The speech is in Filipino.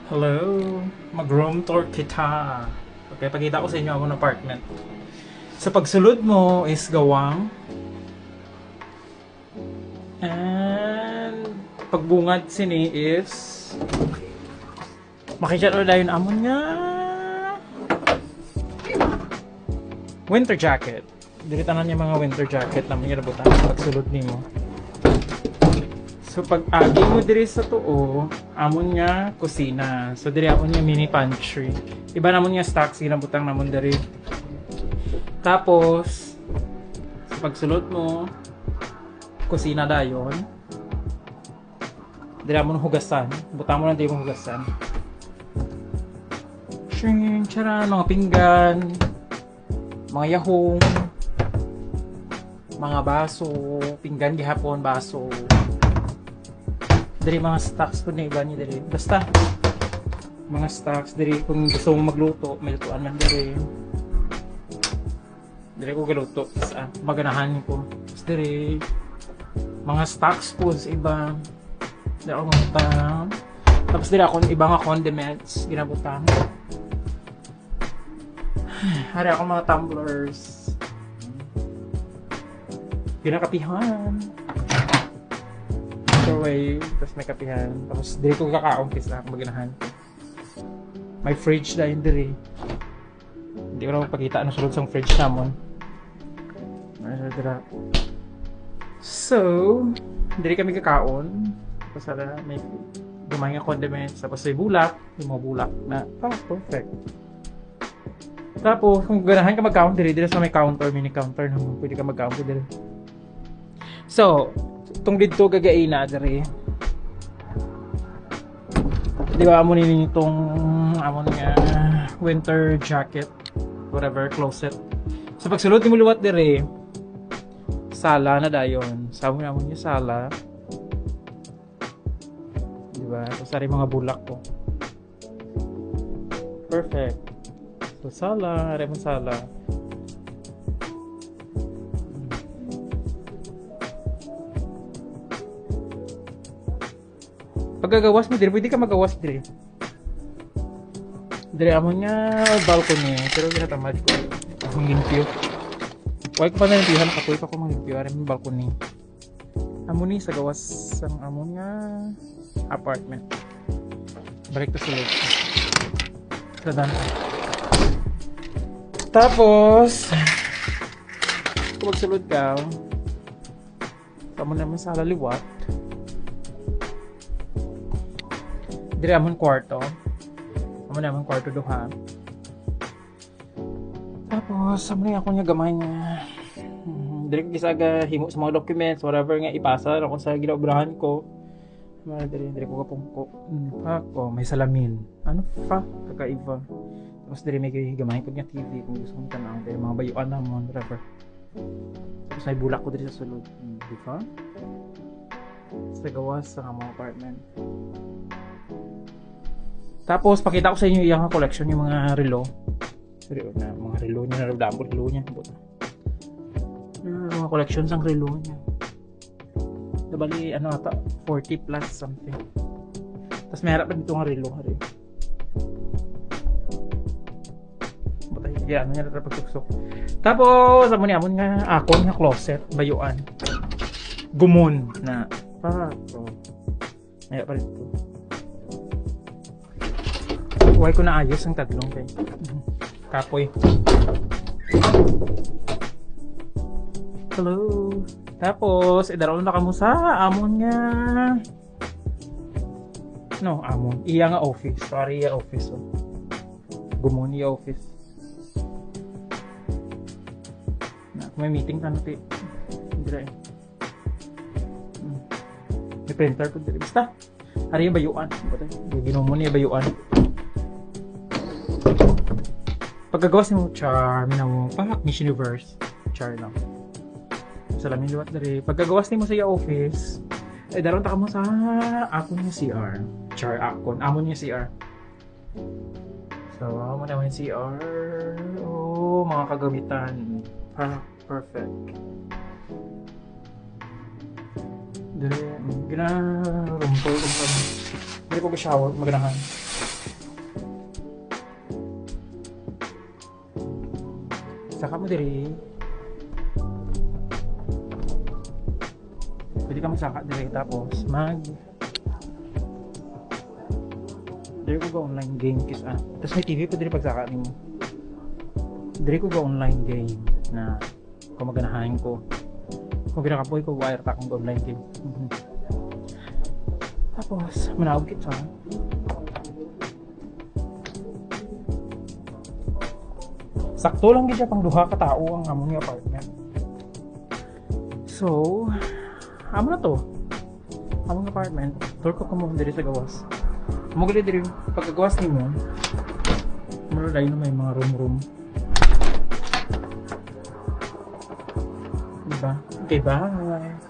Hello, mag-room tour kita. Okay, pakita ko sa inyo ang apartment. Sa pagsulod mo is gawang. And pagbungad sini is makikita na yun amon nga winter jacket. Dili tanan niya mga winter jacket naman yung nabutan pagsulod nimo. So pag agi mo diri sa tuo, amon nga kusina. So diri amon nga mini pantry. Iba namon nga stocks ginabutang namon diri. Tapos sa pagsulod mo, kusina dayon. Diri amon hugasan. Butang mo lang diri mo hugasan. Shing, tara, mga pinggan, mga yahong, mga baso, pinggan gihapon, baso. Dari mga stocks ko na iba niya dari. Basta mga stocks dari kung gusto mong magluto, may lutuan man dari. Dari ko galuto sa maganahan ko. Tapos dari mga stocks po sa iba. Dari ako magutang. Tapos dari ako iba nga condiments ginabutang. Hari ako mga tumblers. Ginakapihan. Microwave, tapos may kapihan. Tapos diri ko kakaong kisa maganahan. May fridge na yun diri. Hindi ko na magpakita ano sulod sa fridge namon. So, diri kami kakaon. Tapos may gumay nga condiments. Tapos may bulak. Yung mga bulak na, perfect. Tapos, kung ganahan ka mag-count diri sa may counter, mini counter naman. Pwede ka mag-count diri. So, itong dito gagaina diri. Di ba amo nini itong amo nga winter jacket, whatever, closet. So pagsulod mo luwat diri, sala na dayon. Samo na mo niya sala. Di ba? So sari mga bulak ko. Perfect. So sala, are mo sala. Pagkagawas mo diri, pwede ka magawas diri. Diri amon nga balcony, pero ginatamad ko. Ang limpyo. Huwag ko pa na limpihan, kapoy pa ko manglimpyo. Ari mo balcony. Amon ni sa gawas sang amon nga apartment. Balik to sulod. Sa dan. Tapos, kung magsulod ka, tamo naman sa laliwat. Diri amon kwarto. Amon naman kwarto duha. Tapos amon ako niya gamay niya. Diri ko gisaga himo sa mga documents, whatever nga ipasa ako sa ginaobrahan ko. Diri ko kapungko. Ako may salamin. Ano pa kakaiba. Tapos diri may gamay ko nga TV kung gusto mo tanaw, diri mga bayuan namon, whatever. Tapos may bulak ko diri sa sulod. Di ba? Sa gawas sa mga apartment. Tapos pakita ko sa inyo yung collection yung mga relo. Mga relo niya, relo niya. Mga collection sang relo niya. Nabali ano ata 40 plus something. Tapos may harap pa dito ng relo hari. Butay ano niya na pagsuksok. Tapos amo ni amon nga akon nga closet bayuan. Gumon na may pa dito. Huwag ko na ayos ang tatlong kay kapoy. Hello. Tapos idaron na kamo sa amon nga amon iya nga office. Sorry, iya office. Gumon iya office. Na may meeting ka natin. Dire. May printer ko dire. Basta ari bayuan. Ginumo niya bayuan. Pagkagawas mo, char, mo, Miss Universe, char lang. Salamin luwat dari. Pagkagawas mo sa iya office, daron ta ka mo sa akon nga CR. Char, akon, amon nga CR. So, amon naman yung CR. Oh, mga kagamitan. Perfect. Dari, gina-rumpol. Hindi ko ba shower, maganahan. saka mo diri. Pwede ka magsaka diri tapos diri ko ga online game kis tapos may TV pa diri pagsaka nimo. Diri ko ga online game na kung maganahan ko. Kung ginakapoy ko wire ta kung online game. Tapos manawag kita. Sakto lang gid siya pang duha ka tao ang among apartment. So, amo na to. Among apartment. Tour ko kamo diri sa gawas. Amo gali diri pagkagawas nimo. Mura dai na may mga room. Diba? Okay, bye.